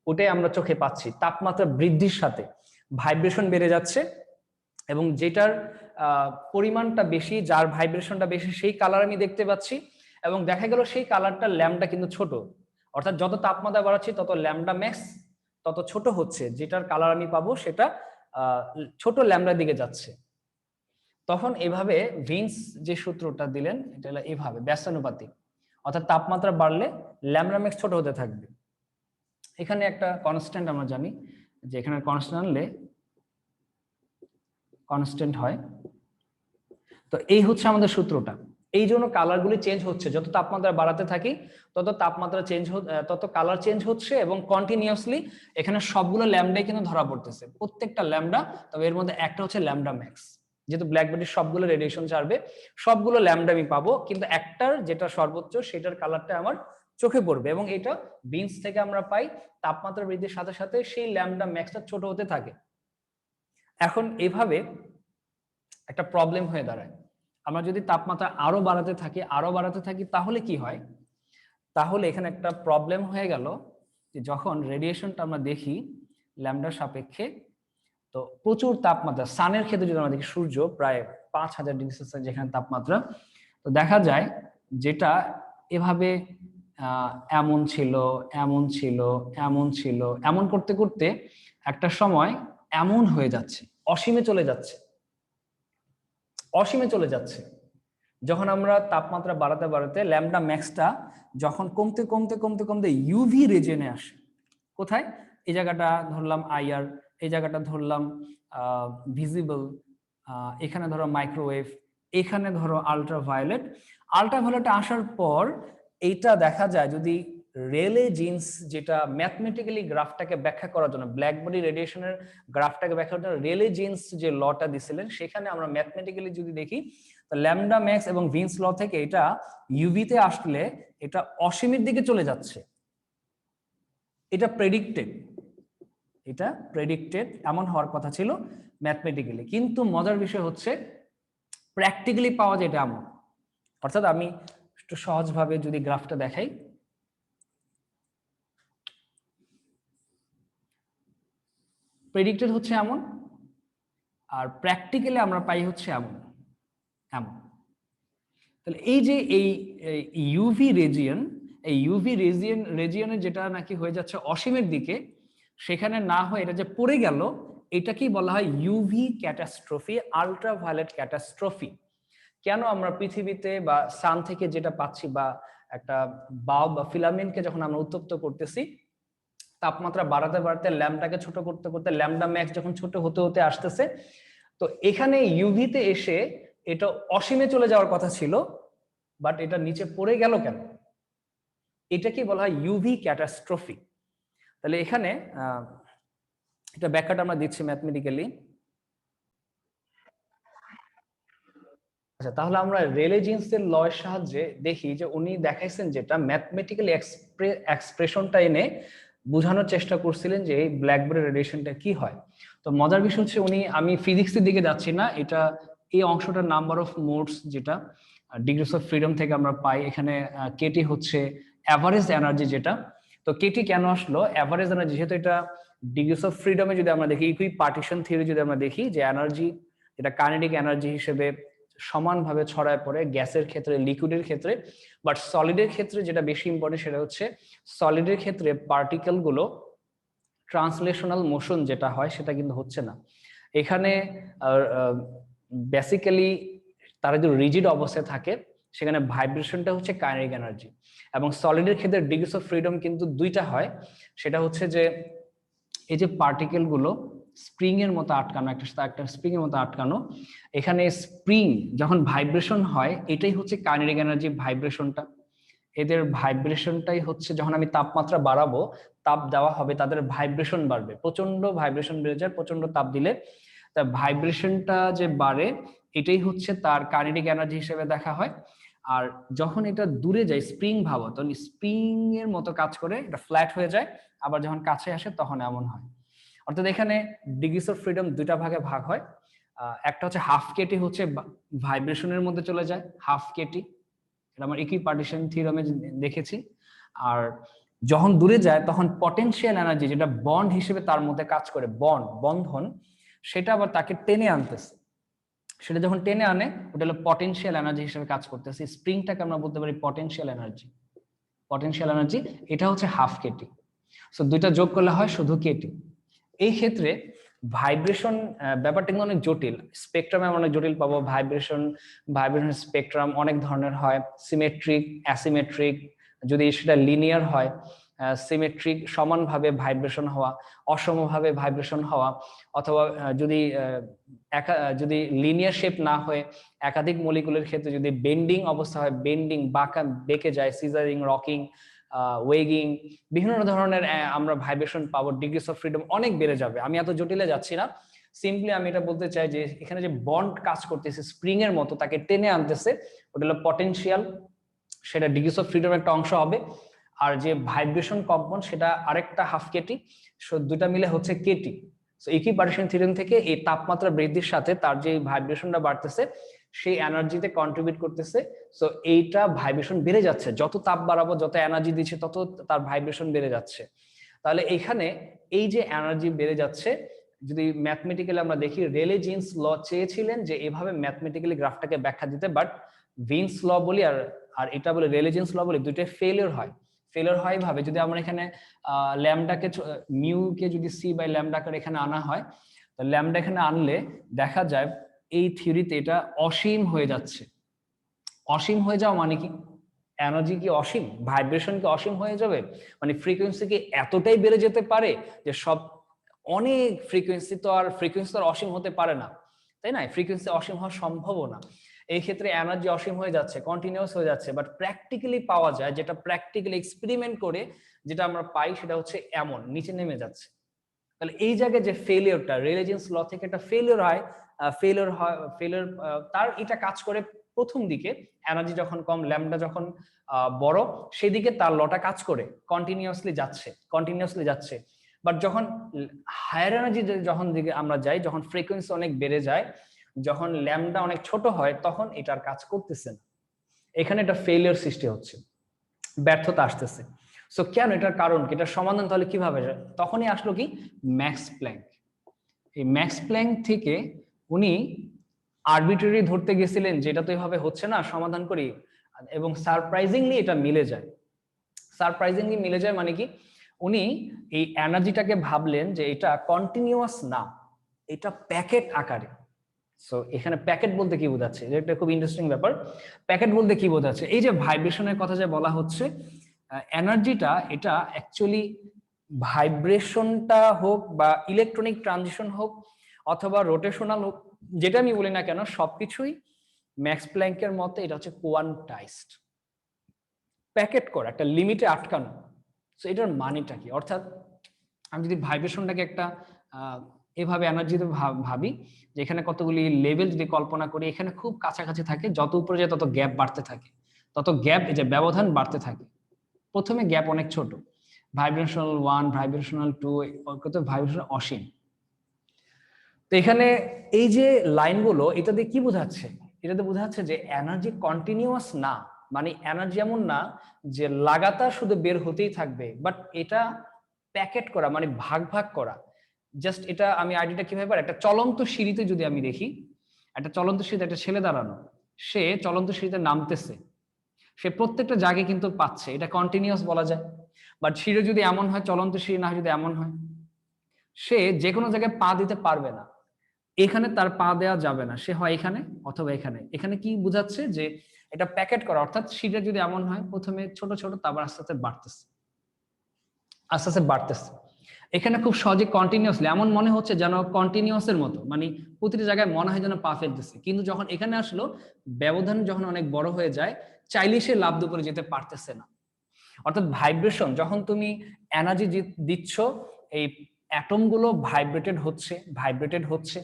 ওটাই আমরা চোখে পাচ্ছি। তাপমাত্রা বৃদ্ধির সাথে ভাইব্রেশন বেড়ে যাচ্ছে, এবং যেটার পরিমাণটা বেশি, যার ভাইব্রেশনটা বেশি, সেই কালার আমি দেখতে পাচ্ছি। এবং দেখা গেল সেই কালারটা ল্যাম্ডা কিন্তু ছোট, অর্থাৎ যত তাপমাত্রা বাড়াচ্ছি তত ল্যাম্ডা ম্যাক্স তত ছোট হচ্ছে, যেটার কালার আমি পাবো সেটা ছোট ল্যাম্ডার দিকে যাচ্ছে। তখন এভাবে ভিন্স যে সূত্রটা দিলেন, এটা হলো এভাবে ব্যস্তানুপাতিক, অর্থাৎ তাপমাত্রা বাড়লে ল্যাম্ডা ম্যাক্স ছোট হতে থাকবে। এখানে একটা কনস্ট্যান্ট আমরা জানি যে এখানে কনস্ট্যান্ট আনলে কনস্ট্যান্ট হয়। তো এই হচ্ছে আমাদের সূত্রটা। এই জন্য কালারগুলি চেঞ্জ হচ্ছে, যত তাপমাত্রা বাড়াতে থাকি তত তাপমাত্রা তত কালার চেঞ্জ হচ্ছে, এবং কন্টিনিউয়াসলি এখানে সবগুলো ল্যাম্ডাই কিন্তু ধরা পড়তেছে, প্রত্যেকটা ল্যাম্ডা। তবে এর মধ্যে একটা হচ্ছে ল্যাম্ডা ম্যাক্স, যেহেতু ব্ল্যাক বডির সবগুলো রেডিয়েশন ছাড়বে, সবগুলো ল্যাম্ডা আমি পাবো, কিন্তু একটার যেটা সর্বোচ্চ সেটার কালারটা আমার চোখে পড়বে। এবং এটা বিনস থেকে আমরা পাই, তাপমাত্রা বৃদ্ধির সাথে সাথে সেই ল্যাম্ডা ম্যাক্সটা ছোট হতে থাকে। এখন এভাবে একটা প্রবলেম হয়ে দাঁড়ায়, আমরা যদি তাপমাত্রা আরো বাড়াতে থাকি তাহলে কি হয়? তাহলে এখানে একটা প্রবলেম হয়ে গেল যে যখন রেডিয়েশনটা আমরা দেখি ল্যাম্ডার সাপেক্ষে, তো প্রচুর তাপমাত্রা, সানের ক্ষেত্রে যদি আমরা দেখি, সূর্য প্রায় 5000 ডিগ্রি সেলসিয়াস যেখানে তাপমাত্রা, তো দেখা যায় যেটা এভাবে এমন ছিল, এমন করতে করতে একটা সময় এমন হয়ে যাচ্ছে, অসীমে চলে যাচ্ছে। যখন আমরা তাপমাত্রা বাড়াতে ল্যাম্ডা ম্যাক্সটা যখন কমতে ইউভি রিজিয়নে আসে, কোথায়? এই জায়গাটা ধরলাম আইআর, এই জায়গাটা ধরলাম ভিজিবল, এখানে ধরো মাইক্রোওয়েভ, এখানে ধরো আল্ট্রাভায়োলেট আসার পর এইটা দেখা যায়, যদি রেলে জিন্স, যেটা ম্যাথমেটিক্যালি গ্রাফটাকে ব্যাখ্যা করার জন্য, ব্ল্যাক বডি রেডিয়েশনের গ্রাফটাকে ব্যাখ্যা করার জন্য রেলে জিন্স যে লটা দিছিলেন, সেখানে আমরা ম্যাথমেটিক্যালি যদি দেখি, ল্যাম্ডা ম্যাক্স এবং ভিন্স ল থেকে এটা ইউভিতে আসলে এটা অসীমের দিকে চলে যাচ্ছে। এটা প্রেডিক্টেড, এমন হওয়ার কথা ছিল ম্যাথমেটিক্যালি। কিন্তু মজার বিষয় হচ্ছে প্র্যাকটিক্যালি পাওয়া যায় এটা এমন। অর্থাৎ আমি একটু সহজভাবে যদি গ্রাফটা দেখাই, প্রেডিক্টেড হচ্ছে এমন, আর প্র্যাকটিক্যালি আমরা পাই হচ্ছে এমন এমন। তাহলে এই যে এই ইউভি রেজিয়ন, এই ইউভি রেজিয়নে যেটা নাকি হয়ে যাচ্ছে অসীমের দিকে, সেখানে না হয়ে এটা যে পড়ে গেল, এটাকেই বলা হয় ইউভি ক্যাটাস্ট্রফি, আল্ট্রাভায়োলেট ক্যাটাস্ট্রফি। কেন আমরা পৃথিবীতে বা সান থেকে যেটা পাচ্ছি, বা একটা বাল্ব বা ফিলামেন্টকে যখন আমরা উত্তপ্ত করতেছি, তাপমাত্রা বাড়াতে বাড়াতে ল্যাম্পটাকে ছোট করতে করতে ল্যাম্বডা ম্যাক্স যখন ছোট হতে হতে আসতেছে, তো এখানে ইউভিতে এসে এটা অসীমে চলে যাওয়ার কথা ছিল, বাট এটা নিচে পড়ে গেল কেন? এটাকে বলা হয় ইউভি ক্যাটাস্ট্রফি। তাহলে এখানে এটা ব্যাখ্যাটা আমরা দিচ্ছি ম্যাথমেটিক্যালি। আচ্ছা, তাহলে আমরা রেলে জিন্সের ল এর সাহায্যে দেখি যে উনি দেখাইছেন যেটা ম্যাথমেটিক্যাল এক্সপ্রেশনটা এনে বোঝানোর চেষ্টা করছিলেন যে এই ব্ল্যাকবোর্ডের রেডিয়েশনটা কি হয়। তো মজার বিষয় হচ্ছে আমি ফিজিক্সের দিকে যাচ্ছি না, এটা এই অংশটার নাম্বার অফ মোডস যেটা ডিগ্রিস অফ ফ্রিডম থেকে আমরা পাই, এখানে কেটি হচ্ছে অ্যাভারেজ এনার্জি যেটা। তো কেটি কেন আসলো? অ্যাভারেজ এনার্জি, যেহেতু এটা ডিগ্রিস অফ ফ্রিডমে যদি আমরা দেখি, ইকুই পার্টিশন থিওরি যদি আমরা দেখি, যে এনার্জি যেটা কাইনেটিক এনার্জি হিসেবে সমানভাবে ছড়ায় পড়ে গ্যাসের ক্ষেত্রে, লিকুইডের ক্ষেত্রে, বাট সলিডের ক্ষেত্রে যেটা বেশি ইম্পর্টেন্ট সেটা হচ্ছে সলিডের ক্ষেত্রে পার্টিকেল গুলো ট্রান্সলেশনাল মোশন যেটা হয় সেটা কিন্তু হচ্ছে না এখানে। বেসিক্যালি তারা যদি রিজিড অবস্থায় থাকে সেখানে ভাইব্রেশনটা হচ্ছে কাইনেটিক এনার্জি। এবং সলিডের ক্ষেত্রে ডিগ্রিস অফ ফ্রিডম কিন্তু দুইটা হয়, সেটা হচ্ছে যে এই যে পার্টিকেল গুলো স্প্রিং এর মতো আটকানো, একটা স্প্রিং এর মতো আটকানো, এখানে স্প্রিং যখন ভাইব্রেশন হয় এটাই হচ্ছে কাইনেটিক এনার্জি ভাইব্রেশনটা। এদের ভাইব্রেশনটাই হচ্ছে, যখন আমি তাপমাত্রা বাড়াবো, তাপ দেওয়া হবে, তাদের ভাইব্রেশন বাড়বে, প্রচন্ড ভাইব্রেশন বেড়ে যায় প্রচন্ড তাপ দিলে। তা ভাইব্রেশনটা যে বাড়ে এটাই হচ্ছে তার কাইনেটিক এনার্জি হিসেবে দেখা হয়। আর যখন এটা দূরে যায়, স্প্রিং ভাবো, তখন স্প্রিং এর মতো কাজ করে, এটা ফ্ল্যাট হয়ে যায়, আবার যখন কাছে আসে তখন এমন হয়। অর্থাৎ এখানে ডিগ্রিস অফ ফ্রিডম দুইটা ভাগে ভাগ হয়। একটা হচ্ছে হাফ কেটি, হচ্ছে ভাইব্রেশনের মধ্যে চলে যায়, হাফ কেটি, এটা আমরা ইকুইপার্টিশন থিওরামে দেখেছি। আর যখন দূরে যায় তখন পটেনশিয়াল এনার্জি যেটা বন্ড হিসেবে তার মধ্যে কাজ করে, বন্ধন, সেটা আবার তাকে টেনে আনতেছে। সেটা যখন টেনে আনে ওটা হলো পটেনশিয়াল এনার্জি হিসেবে কাজ করতেছে। স্প্রিংটাকে আমরা বলতে পারি পটেনশিয়াল এনার্জি। পটেনশিয়াল এনার্জি এটা হচ্ছে হাফ কেটি। সো দুইটা যোগ করলে হয় শুধু কেটি। এই ক্ষেত্রে ভাইব্রেশন ব্যাপারটা কিন্তু অনেক জটিল, স্পেকট্রামে আমরা অনেক জটিল পাবো। ভাইব্রেশন স্পেকট্রাম অনেক ধরনের হয়, সিমেট্রিক, অ্যাসিমেট্রিক, যদি সেটা লিনিয়ার হয়, সিমেট্রিক সমানভাবে ভাইব্রেশন হওয়া, অসমভাবে ভাইব্রেশন হওয়া, অথবা যদি লিনিয়ার শেপ না হয়ে একাধিক মলিকুলের ক্ষেত্রে যদি বেন্ডিং অবস্থা হয়, বেন্ডিং বাঁকা বেঁকে যায়, সিজারিং, রকিং, ওয়েগিং, বিভিন্ন ধরনের আমরা ভাইব্রেশন পাবো। ডিগ্রিস অফ ফ্রিডম অনেক বেড়ে যাবে। আমি এত জটিলে যাচ্ছি না, সিম্পলি আমি এটা বলতে চাই যে এখানে যে বন্ড কাজ করতেছে স্প্রিং এর মতো, তাকে টেনে আনতেছে, ওটা হলো পটেনশিয়াল, সেটা ডিগ্রিস অফ ফ্রিডম একটা অংশ হবে। আর যে ভাইব্রেশন কম্পন সেটা আরেকটা হাফ কেটি, দুটা মিলে হচ্ছে কেটি। সো ইকুইপার্টিশন থিওরেম থেকে এই তাপমাত্রা বৃদ্ধির সাথে তার যে ভাইব্রেশনটা বাড়তেছে সেই এনার্জিতে কন্ট্রিবিউট করতেছে। সো এইটা ভাইব্রেশন বেড়ে যাচ্ছে, যত তাপ বাড়াবো, যত এনার্জি দিচ্ছে, তত তার ভাইব্রেশন বেড়ে যাচ্ছে। তাহলে এখানে এই যে এনার্জি বেড়ে যাচ্ছে, যদি ম্যাথমেটিক্যালি আমরা দেখি, রেলে জিন্স ল চেয়েছিলেন যে এভাবে ম্যাথমেটিক্যালি গ্রাফটাকে ব্যাখ্যা দিতে, বাট ভিন্স ল বলি আর আর এটা বলে রেলে জিন্স ল বলি, দুইটাই ফেলিওর হয়। ফেলিওর হয় ভাবে যদি আমরা এখানে ল্যামডাকে, মিউ কে যদি সি বাই ল্যামডা করে এখানে আনা হয়, তো ল্যামডা এখানে আনলে দেখা যায় এই থিওরিতে এটা অসীম হয়ে যাচ্ছে। অসীম হয়ে যাওয়া মানে কি? এনার্জি কি অসীম? ভাইব্রেশন কি অসীম হয়ে যাবে? মানে ফ্রিকোয়েন্সি কি এতটাই বেড়ে যেতে পারে যে সব, অনেক ফ্রিকোয়েন্সি তো আর অসীম হতে পারে না, তাই না? ফ্রিকোয়েন্সি অসীম হওয়া সম্ভব না। এই ক্ষেত্রে এনার্জি অসীম হয়ে যাচ্ছে, কন্টিনিউয়াস হয়ে যাচ্ছে, বাট প্র্যাকটিক্যালি পাওয়া যায়, যেটা প্র্যাকটিক্যালি এক্সপেরিমেন্ট করে যেটা আমরা পাই, সেটা হচ্ছে এমন নিচে নেমে যাচ্ছে। তাহলে এই জায়গায় যে ফেলিওরটা, রিলিজিয়ান্স ল থেকে একটা ফেলিওর হয়, তার এটা কাজ করে প্রথম দিকে, এনার্জি যখন কম, ল্যামডা যখন বড়, সেদিকে তার লটা কাজ করে কন্টিনিউয়াসলি যাচ্ছে। বাট যখন হায়ার এনার্জি যখন দিকে আমরা যাই, যখন ফ্রিকোয়েন্সি অনেক বেড়ে যায়, যখন ল্যামডা অনেক ছোট হয় তখন এটার কাজ করতেছে না, এখানে এটা ফেলিয়ার সৃষ্টি হচ্ছে, ব্যর্থতা আসতেছে। সো কেন, এটার কারণ কি, এটার সমাধান তাহলে কিভাবে? তখনই আসলো কি ম্যাক্স প্ল্যাঙ্ক। এই ম্যাক্স প্ল্যাঙ্ক থেকে উনি আরবিট্রারি ধরতে গেছিলেন যে এটা তো এভাবে হচ্ছে না, সমাধান করি, এবং সারপ্রাইজিংলি এটা মিলে যায়। সারপ্রাইজিংলি মিলে যায় মানে কি, উনি এই এনার্জিটাকে ভাবলেন যে এটা কন্টিনিউয়াস না, এটা প্যাকেট আকারে। সো এখানে প্যাকেট বলতে কি বোঝাচ্ছে, এটা খুব ইন্টারেস্টিং ব্যাপার। প্যাকেট বলতে কি বোঝাচ্ছে, এই যে ভাইব্রেশনের কথা যে বলা হচ্ছে, এনার্জিটা এটা অ্যাকচুয়ালি ভাইব্রেশনটা হোক বা ইলেকট্রনিক ট্রানজিশন হোক অথবা রোটেশনাল হোক, যেটা আমি বলি না কেন, সবকিছুই ম্যাক্স প্ল্যাঙ্কের মতে এটা হচ্ছে কোয়ান্টাইজড, প্যাকেট করা, একটা লিমিটে আটকানো। সো এটার মানেটা কি, অর্থাৎ আমি যদি ভাইব্রেশনটাকে একটা এভাবে এনার্জিতে ভাবি, যে এখানে কতগুলি লেভেল যদি কল্পনা করি, এখানে খুব কাছাকাছি থাকে, যত উপরে যায় তত গ্যাপ বাড়তে থাকে, তত গ্যাপ, এই যে ব্যবধান বাড়তে থাকে। প্রথমে গ্যাপ অনেক ছোট, ভাইব্রেশনাল 1, ভাইব্রেশনাল 2, কত ভাইব্রেশনাল অসীম। তো এখানে এই যে লাইনগুলো, এটা দিয়ে কি বোঝাচ্ছে, এটাতে বোঝাচ্ছে যে এনার্জি কন্টিনিউয়াস না, মানে এনার্জি এমন না যে লাগাতার শুধু বের হতেই থাকবে, বাট এটা প্যাকেট করা, মানে ভাগ ভাগ করা। জাস্ট এটা আমি আইডিয়াটা কিভাবে পারি, একটা চলন্ত সিঁড়িতে যদি আমি দেখি, একটা চলন্ত সিঁড়িতে একটা ছেলে দাঁড়ানো, সে চলন্ত সিঁড়িতে নামতেছে, সে প্রত্যেকটা জায়গায় কিন্তু পাচ্ছে, এটা কন্টিনিউয়াস বলা যায়। বাট সিঁড়ি যদি এমন হয়, চলন্ত সিঁড়ি না যদি এমন হয়, সে যে কোনো জায়গায় পা দিতে পারবে না, এখানে তার পা দেওয়া যাবে না, সে হয় এখানে অথবা এখানে। এখানে কি বোঝাচ্ছে, যে এটা প্যাকেট করা, অর্থাৎ সিঁড়িটা যদি এমন হয়, প্রথমে ছোট ছোট, তারপর আস্তে আস্তে বাড়তেছে, আস্তে আস্তে বাড়তেছে। এখানে খুব সহজে কন্টিনিউয়াসলি এমন মনে হচ্ছে যেন কন্টিনিউয়াস এর মতো, মানে প্রতিটা জায়গায় মনে হয় যেন পা ফেলতেছে, কিন্তু যখন এখানে আসলো, ব্যবধান যখন অনেক বড় হয়ে যায়, চাইলে সে লাফ করে যেতে পারতেছে না। অর্থাৎ ভাইব্রেশন, যখন তুমি এনার্জি দিচ্ছ, এই অ্যাটম গুলো ভাইব্রেটেড হচ্ছে, ভাইব্রেটেড হচ্ছে,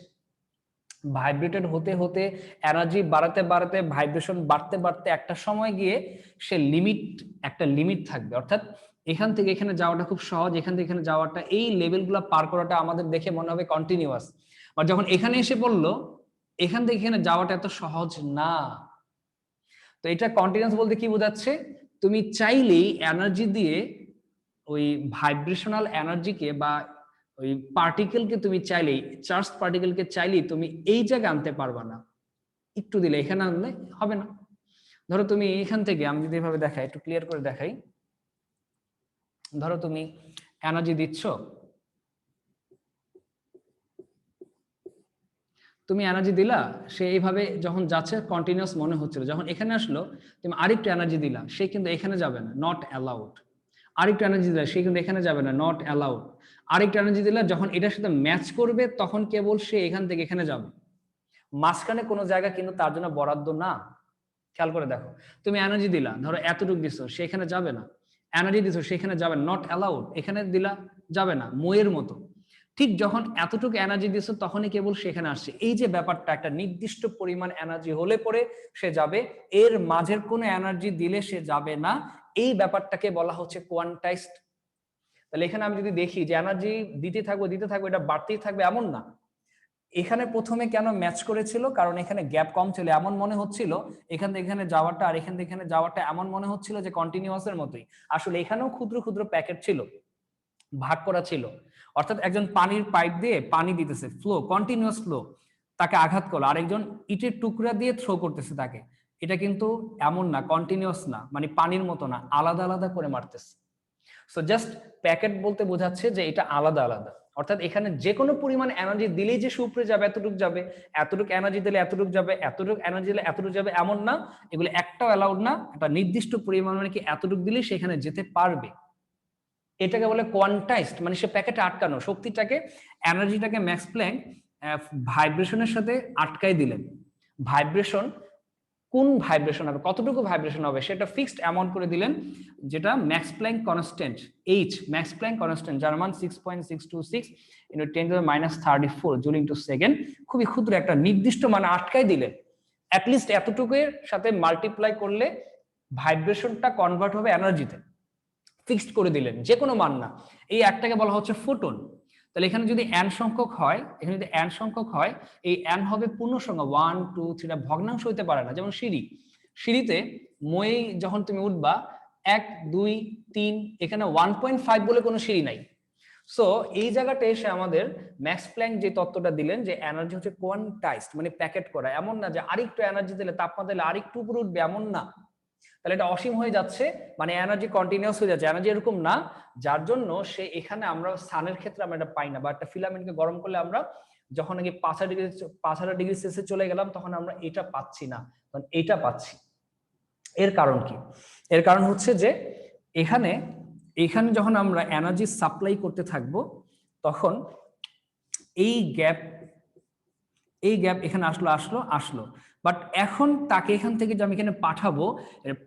ভাইব্রেটেড হতে হতে এনার্জি বাড়াতে বাড়াতে, ভাইব্রেশন বাড়তে বাড়তে একটা সময় গিয়ে সে লিমিট, একটা লিমিট থাকবে। অর্থাৎ এখান থেকে এখানে যাওয়াটা খুব সহজ, এখান থেকে এখানে যাওয়াটা, এই লেভেলগুলো পার করাটা আমাদের দেখে মনে হবে কন্টিনিউয়াস, আর যখন এখানে এসে পড়লো, এখান থেকে এখানে যাওয়াটা এত সহজ না। তো এটা কন্টিনিউয়াস বলতে কি বোঝাচ্ছে, তুমি চাইলেই এনার্জি দিয়ে ওই ভাইব্রেশনাল এনার্জিকে বা ওই পার্টিকেলকে তুমি চাইলেই, চার্জ পার্টিকেলকে চাইলেই তুমি এই জায়গায় আনতে পারবা না, একটু দিলে এখানে আনলে হবে না। ধরো তুমি এখান থেকে, আমি যদি এভাবে দেখাই, একটু ক্লিয়ার করে দেখাই, ধরো তুমি এনার্জি দিচ্ছ, তুমি এনার্জি দিলা, সে এইভাবে যখন যাচ্ছে কন্টিনিউয়াস মনে হচ্ছিল, যখন এখানে আসলো তুমি আরেকটু এনার্জি দিলা, সে কিন্তু এখানে যাবে না, নট অ্যালাউড। আরেকটু এনার্জি দিলা, সে কিন্তু এখানে যাবে না, নট অ্যালাউড। আরেকটু এনার্জি দিলা, যখন এটার সাথে ম্যাচ করবে তখন কেবল সে এখান থেকে এখানে যাবে, মাঝখানে কোনো জায়গা কিন্তু তার জন্য বরাদ্দ না। খেয়াল করে দেখো, তুমি এনার্জি দিলা, ধরো এতটুকু দিছো, সে এখানে যাবে না, এনার্জি দিছো, সেখানে যাবে, নট অ্যালাউড, এখানে দিলা যাবে না, মইয়ের মতো। ঠিক যখন এতটুকু এনার্জি দিছো তখনই কেবল সেখানে আসছে। এই যে ব্যাপারটা, একটা নির্দিষ্ট পরিমাণ এনার্জি হলে পরে সে যাবে, এর মাঝের কোনো এনার্জি দিলে সে যাবে না, এই ব্যাপারটাকে বলা হচ্ছে কোয়ান্টাইজড। তাহলে এখানে আমি যদি দেখি যে এনার্জি দিতে থাকবো দিতে থাকবো, এটা বাড়তেই থাকবে এমন না। এখানে প্রথমে কেন ম্যাচ করেছিল, কারণ এখানে গ্যাপ কম ছিল, এমন মনে হচ্ছিল এখান থেকে এখানে যাওয়াটা আর এখান থেকে এখানে যাওয়াটা এমন মনে হচ্ছিল যে কন্টিনিউয়াস এর মতোই, আসলে এখানেও ক্ষুদ্র ক্ষুদ্র প্যাকেট ছিল, ভাগ করা ছিল। অর্থাৎ একজন পানির পাইপ দিয়ে পানি দিতেছে, ফ্লো, কন্টিনিউয়াস ফ্লো, তাকে আঘাত করলো, আরেকজন ইটের টুকরা দিয়ে থ্রো করতেছে তাকে, এটা কিন্তু এমন না, কন্টিনিউয়াস না, মানে পানির মতো না, আলাদা আলাদা করে মারতেছে। সো জাস্ট প্যাকেট বলতে বোঝাচ্ছে যে এটা আলাদা আলাদা, অর্থাৎ এখানে যে কোনো পরিমাণ এনার্জি দিলেই যে সুপরে যাবে এতটুকু যাবে, এতটুকু এনার্জি দিলে এতটুকু যাবে, এতটুকু এনার্জি দিলে এতটুকু যাবে, এমন না। এগুলো একটাও অ্যালাউড না, একটা নির্দিষ্ট পরিমাণ মানে কি এতটুকু দিলেই সেখানে যেতে পারবে। এটাকে বলে কোয়ান্টাইজড, মানে সে প্যাকেটে আটকানো, শক্তিটাকে, এনার্জিটাকে ম্যাক্স প্ল্যাঙ্ক ভাইব্রেশনের সাথে আটকাই দিলেন। ভাইব্রেশন, কোন ভাইব্রেশন হবে, কতটুকু ভাইব্রেশন হবে, সেটা ফিক্সড অ্যামাউন্ট করে দিলেন, যেটা Max Planck constant, H Max Planck constant, যার মান 6.626 ইনটু 10⁻34 জুল ইনটু সেকেন্ড। খুবই ক্ষুদ্র একটা নির্দিষ্ট মানে আটকাই দিলেন, অ্যাটলিস্ট এতটুকুর সাথে মাল্টিপ্লাই করলে ভাইব্রেশনটা কনভার্ট হবে এনার্জিতে, ফিক্সড করে দিলেন, যে কোনো মান না। এই একটাকে বলা হচ্ছে ফোটন। তাহলে এখানে যদি n সংখ্যক হয়, এখানে যদি n সংখ্যক হয়, এই n হবে পূর্ণ সংখ্যা 1 2 3, ভগ্নাংশ হইতে পারে না। যেমন সিঁড়িতে মই যখন তুমি উঠবা 1 2 3, এখানে 1.5 বলে কোনো সিঁড়ি নাই। সো এই জায়গাটা এসে আমাদের ম্যাক্স প্ল্যাঙ্ক যে তত্ত্বটা দিলেন যে এনার্জি হচ্ছে কোয়ান্টাইজড, মানে প্যাকেট করা, এমন না যে আরেকটু এনার্জি দিলে তাপমাত্রা দিলে আরেকটু উপরে উঠবে, এমন না। তাহলে এটা অসীম হয়ে যাচ্ছে, মানে এনার্জি কন্টিনিউয়াস হয়ে যাচ্ছে, এনার্জি এরকম না। যার জন্য সে এখানে আমরা সানের ক্ষেত্রে আমরা এটা পাই না, বা একটা ফিলামেন্টকে গরম করলে আমরা যখন নাকি 5,000 ডিগ্রি সেলসিয়াসে চলে গেলাম তখন আমরা এটা পাচ্ছি না, তখন এটা পাচ্ছি। এর কারণ কি? এর কারণ হচ্ছে যে এখানে যখন আমরা এনার্জি সাপ্লাই করতে থাকবো তখন এই গ্যাপ এখানে আসলো, বাট এখন তাকে এখান থেকে যে আমি এখানে পাঠাবো,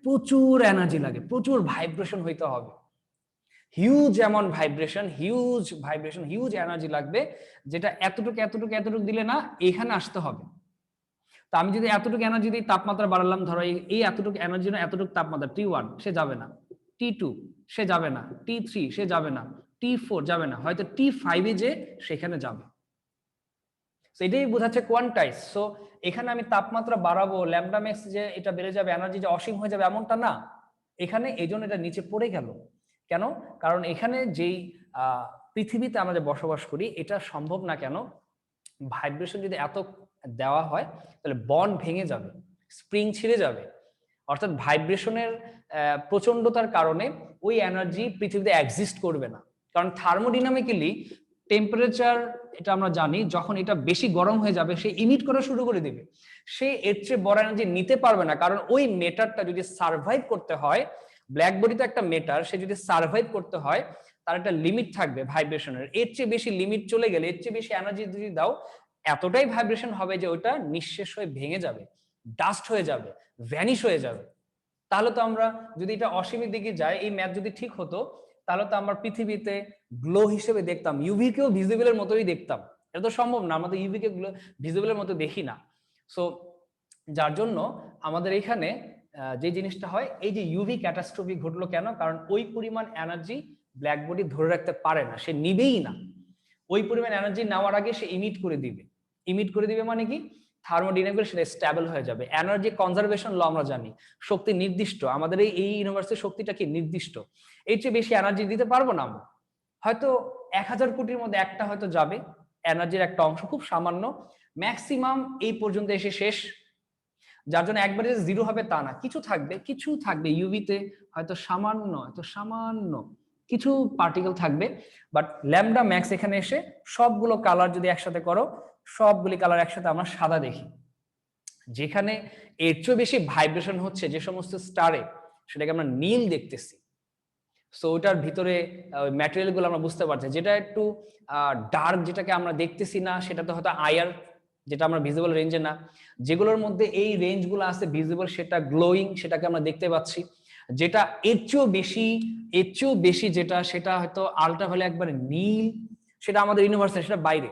প্রচুর এনার্জি লাগে, প্রচুর ভাইব্রেশন হইতে হবে, huge amount vibration, huge energy লাগবে, যেটা এতটুকু দিলে না এখানে আসতে হবে। তো আমি যদি এতটুকু এনার্জি দিই, তাপমাত্রা বাড়ালাম, ধরো এই এতটুকু এনার্জি না, এতটুকু তাপমাত্রা T1 সে যাবে না, T2 সে যাবে না, T3 সে যাবে না, T4 যাবে না, হয়তো T5 এ যে সেখানে যাবে। এটাই বোঝাচ্ছে কোয়ান্টাইজ। সো এখানে আমি তাপমাত্রা বাড়াবো, ল্যামডা ম্যাক্স যে এটা বেড়ে যাবে, এনার্জি যে অসীম হয়ে যাবে এমনটা না। এখানে এই জন্য এটা নিচে পড়ে গেল কেন? কারণ এখানে যেই পৃথিবীতে আমরা বসবাস করি এটা সম্ভব না। কেন? ভাইব্রেশন যদি এত দেওয়া হয় তাহলে বন্ড ভেঙে যাবে, স্প্রিং ছিঁড়ে যাবে, অর্থাৎ ভাইব্রেশনের প্রচন্ডতার কারণে ওই এনার্জি পৃথিবীতে এক্সিস্ট করবে না। কারণ থার্মোডিনামিক্যালি টেম্পারেচার, এটা আমরা জানি, যখন এটা বেশি গরম হয়ে যাবে সে ইমিট করা শুরু করে দেবে, সে এর চেয়ে বড় এনার্জি নিতে পারবে না। কারণ ওই মেটারটা যদি সার্ভাইভ করতে হয়, ব্ল্যাক বডি তো একটা মেটার, সে যদি সার্ভাইভ করতে হয় তার একটা লিমিট থাকবে ভাইব্রেশনের। এর চেয়ে বেশি লিমিট চলে গেলে, এর চেয়ে বেশি এনার্জি যদি দাও, এতটাই ভাইব্রেশন হবে যে ওটা নিঃশেষ হয়ে ভেঙে যাবে, ডাস্ট হয়ে যাবে, ভ্যানিশ হয়ে যাবে। তাহলে তো আমরা যদি এটা অসীমের দিকে যায়, এই ম্যাথ যদি ঠিক হতো, তাহলে তো আমরা পৃথিবীতে গ্লো হিসেবে দেখতাম, ইউভি কেও ভিজিবলের মতোই দেখতাম। এটা তো সম্ভব না, আমরা তো ইউভি কে ভিজিবলের মতো দেখি না। সো যার জন্য আমাদের এখানে যে জিনিসটা হয়, এই যে ইউভি ক্যাটাস্ট্রফি ঘটলো কেন? কারণ ওই পরিমাণ এনার্জি ব্ল্যাক বডি ধরে রাখতে পারে না, সে নিবেই না। ওই পরিমাণ এনার্জি নেওয়ার আগে সে ইমিট করে দিবে মানে কি? থার্মোডাইনামিক্যালি সেটা স্টেবল হয়ে যাবে। এনার্জি কনজারভেশন ল আমরা জানি, শক্তি নির্দিষ্ট, আমাদের এই ইউনিভার্সের শক্তিটা কি নির্দিষ্ট, এর চেয়ে বেশি এনার্জি দিতে পারবো না আমরা। হয়তো 1000 কোটির মধ্যে একটা হয়তো যাবে, এনার্জির একটা অংশ, খুব সামান্য, ম্যাক্সিমাম এই পর্যন্ত এসে শেষ। যার জন্য একবারে যে জিরো হবে তা না, কিছু থাকবে ইউভিতে, হয়তো সামান্য কিছু পার্টিকেল থাকবে। বাট ল্যামডা ম্যাক্স এখানে এসে সবগুলো কালার যদি একসাথে করো, সবগুলি কালার একসাথে আমরা সাদা দেখি। যেখানে এর চেয়ে বেশি ভাইব্রেশন হচ্ছে যে সমস্ত স্টারে, সেটাকে আমরা নীল দেখতেছি। সো ওটার ভিতরে ম্যাটেরিয়াল গুলো আমরা বুঝতে পারছি, যেটা একটু ডার্ক, যেটাকে আমরা দেখতেছি না, সেটা তো হয়তো আয়ার, যেটা আমরা ভিজিবল রেঞ্জে না। যেগুলোর মধ্যে এই রেঞ্জ গুলো আছে ভিজিবল, সেটা গ্লোয়িং, সেটাকে আমরা দেখতে পাচ্ছি। যেটা এর চেয়েও বেশি যেটা, সেটা হয়তো আল্ট্রাভায়োলেট, একবারে নীল, সেটা আমাদের ইউনিভার্সে, সেটা বাইরে।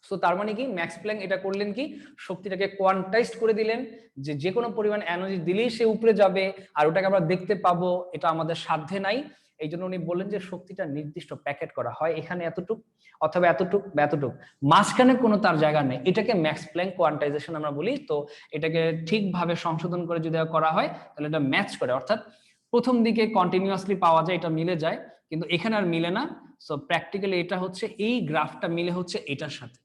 সো তার মানে কি, ম্যাক্স প্ল্যাঙ্ক এটা করলেন কি, শক্তিটাকে কোয়ান্টাইজড করে দিলেন, যে কোনো পরিমাণ এনার্জি দিলেই সে উপরে যাবে, আর ওটাকে আমরা দেখতে পাবো, এটা আমাদের সাধ্যে নাই। এই জন্য উনি বললেন যে শক্তিটা নির্দিষ্ট প্যাকেট করা হয়, এখানে এতটুক অথবা এতটুক, মাঝখানে কোনো তার জায়গা নেই। এটাকে ম্যাক্স প্ল্যাঙ্ক কোয়ান্টাইজেশন আমরা বলি। তো এটাকে ঠিকভাবে সংশোধন করে যদি করা হয় তাহলে এটা ম্যাচ করে, অর্থাৎ প্রথম দিকে কন্টিনিউয়াসলি পাওয়া যায়, এটা মিলে যায়, কিন্তু এখানে আর মিলে না। সো প্র্যাকটিক্যালি এটা হচ্ছে, এই গ্রাফটা মিলে হচ্ছে এটার সাথে,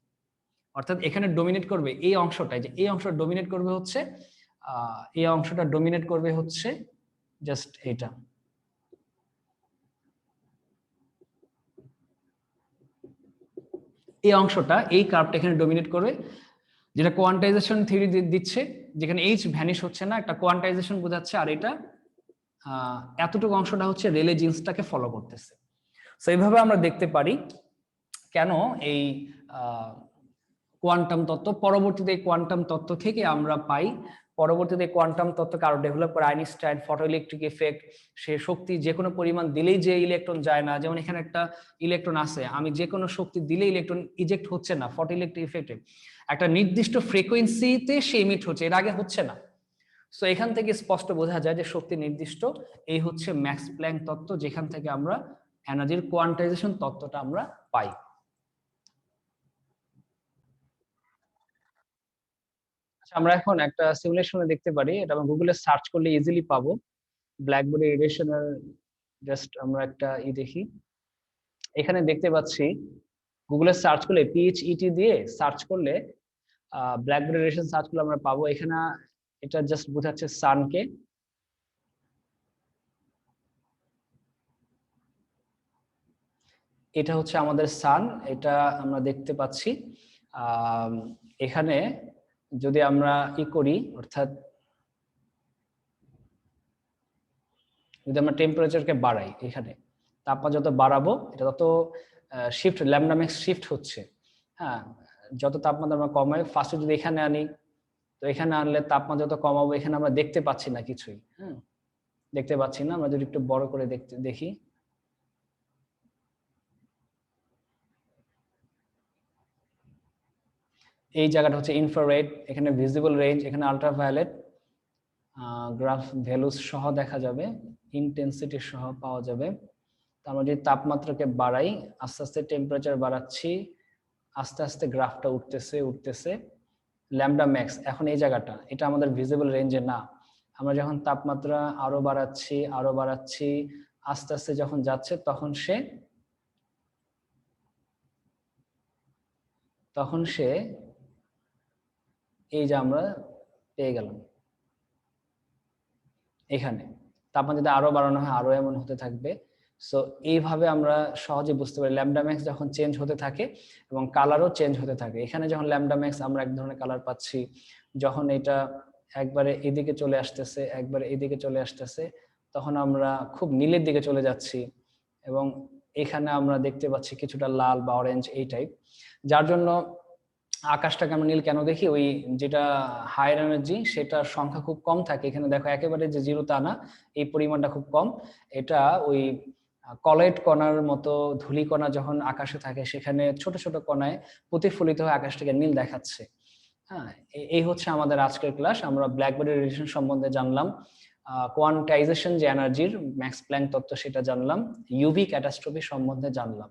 অর্থাৎ এখানে ডোমিনেট করবে এই অংশটাই, যে এই অংশটা ডোমিনেট করবে হচ্ছে জাস্ট এটা। এই অংশটা, এই কার্ভটা এখানে ডোমিনেট করবে, যেটা কোয়ান্টাইজেশন থিওরি দিচ্ছে, যেখানে এইচ ভ্যানিশ হচ্ছে না, একটা কোয়ান্টাইজেশন বোঝাচ্ছে। আর এটা এতটুকু অংশটা হচ্ছে রেলে জিন্সটাকে ফলো করতেছে। সো এইভাবে আমরা দেখতে পারি কেন এই কোয়ান্টাম তত্ত্ব, পরবর্তীতে কোয়ান্টাম তত্ত্ব থেকে আমরা পাই, পরবর্তীতে কোয়ান্টাম তত্ত্বকে আরো ডেভেলপ করে আইনস্টাইন, ফটো ইলেকট্রিক এফেক্ট, সে শক্তি যে কোনো পরিমাণ দিলেই যে ইলেকট্রন যায় না, যেমন এখানে একটা ইলেকট্রন আছে, আমি যে কোনো শক্তি দিলে ইলেকট্রন ইজেক্ট হচ্ছে না, ফটো ইলেকট্রিক এফেক্টে একটা নির্দিষ্ট ফ্রিকোয়েন্সিতে সে ইমিট হচ্ছে, এর আগে হচ্ছে না। সো এখান থেকে স্পষ্ট বোঝা যায় যে শক্তি নির্দিষ্ট। এই হচ্ছে ম্যাক্স প্ল্যাঙ্ক তত্ত্ব, যেখান থেকে আমরা এনার্জির কোয়ান্টাইজেশন তত্ত্বটা আমরা পাই। আমরা এখন একটা সিমুলেশনে দেখতে পারি, এটা আমরা গুগলে সার্চ করলে ইজিলি পাবো। ব্ল্যাকবডি রেডিয়েশনের জাস্ট আমরা একটা দেখি, এখানে দেখতে পাচ্ছি গুগলে সার্চ করলে PHET দিয়ে সার্চ করলে ব্ল্যাকবডি রেডিয়েশন সার্চ করলে আমরা পাবো। এখানে এটা জাস্ট বোঝাচ্ছে সানকে। এটা হচ্ছে আমাদের সান, এটা আমরা দেখতে পাচ্ছি। এখানে যদি আমরা করি, অর্থাৎ যদি আমরা টেম্পারেচারকে বাড়াই, এখানে তাপমাত্রা যত বাড়াবো এটা তত শিফট ল্যামডা ম্যাক্স শিফট হচ্ছে। হ্যাঁ, যত তাপমাত্রা আমরা কমাই, ফার্স্টে যদি এখানে আনি, তো এখানে আনলে তাপমাত্রা যত কমাবো, এখানে আমরা দেখতে পাচ্ছি না কিছুই। হ্যাঁ, দেখতে পাচ্ছি না। আমরা যদি একটু বড় করে দেখি, এই জায়গাটা হচ্ছে ইনফ্রারেড, এখানে ভিজিবল রেঞ্জ, এখানে আলট্রাভায়োলেট, গ্রাফ ভ্যালুস সহ দেখা যাবে, ইন্টেন্সিটি সহ পাওয়া যাবে। আমরা যদি তাপমাত্রাকে বাড়াই, আস্তে আস্তে টেম্পারেচার বাড়াচ্ছি, আস্তে আস্তে গ্রাফটা উঠতেছে ল্যামডা ম্যাক্স। এখন এই জায়গাটা, এটা আমাদের ভিজিবল রেঞ্জে না। আমরা যখন তাপমাত্রা আরো বাড়াচ্ছি আস্তে আস্তে যখন যাচ্ছে, তখন সে এই যে আমরা পেয়ে গেলাম এখানে তাপমাত্রা যদি আরো বাড়ানো হয় আরো এমন হতে থাকবে। সো এইভাবে আমরা সহজে বুঝতে পারি ল্যামডা ম্যাক্স যখন চেঞ্জ হতে থাকে এবং কালারও চেঞ্জ হতে থাকে। এখানে যখন ল্যামডা ম্যাক্স আমরা এক ধরনের কালার পাচ্ছি, যখন এটা একবারে এদিকে চলে আসতেছে, তখন আমরা খুব নীলের দিকে চলে যাচ্ছি, এবং এখানে আমরা দেখতে পাচ্ছি কিছুটা লাল বা অরেঞ্জ এই টাইপ। যার জন্য আকাশটাকে আমরা নীল কেন দেখি, ওই যেটা হায়ার এনার্জি সেটার সংখ্যা খুব কম থাকে। এখানে দেখো একেবারে যে জিরো তা না, এই পরিমাণটা খুব কম। এটা ওই কলয়েড কণার মতো ধূলি কণা যখন আকাশে থাকে, সেখানে ছোট ছোট কণায় প্রতিফলিত হয়ে আকাশটাকে নীল দেখাচ্ছে। হ্যাঁ, এই হচ্ছে আমাদের আজকের ক্লাস। আমরা ব্ল্যাকবডি রেডিয়েশন সম্বন্ধে জানলাম, কোয়ান্টাইজেশন যে এনার্জির ম্যাক্স প্ল্যাঙ্ক তত্ত্ব সেটা জানলাম, ইউভি ক্যাটাস্ট্রফি সম্বন্ধে জানলাম।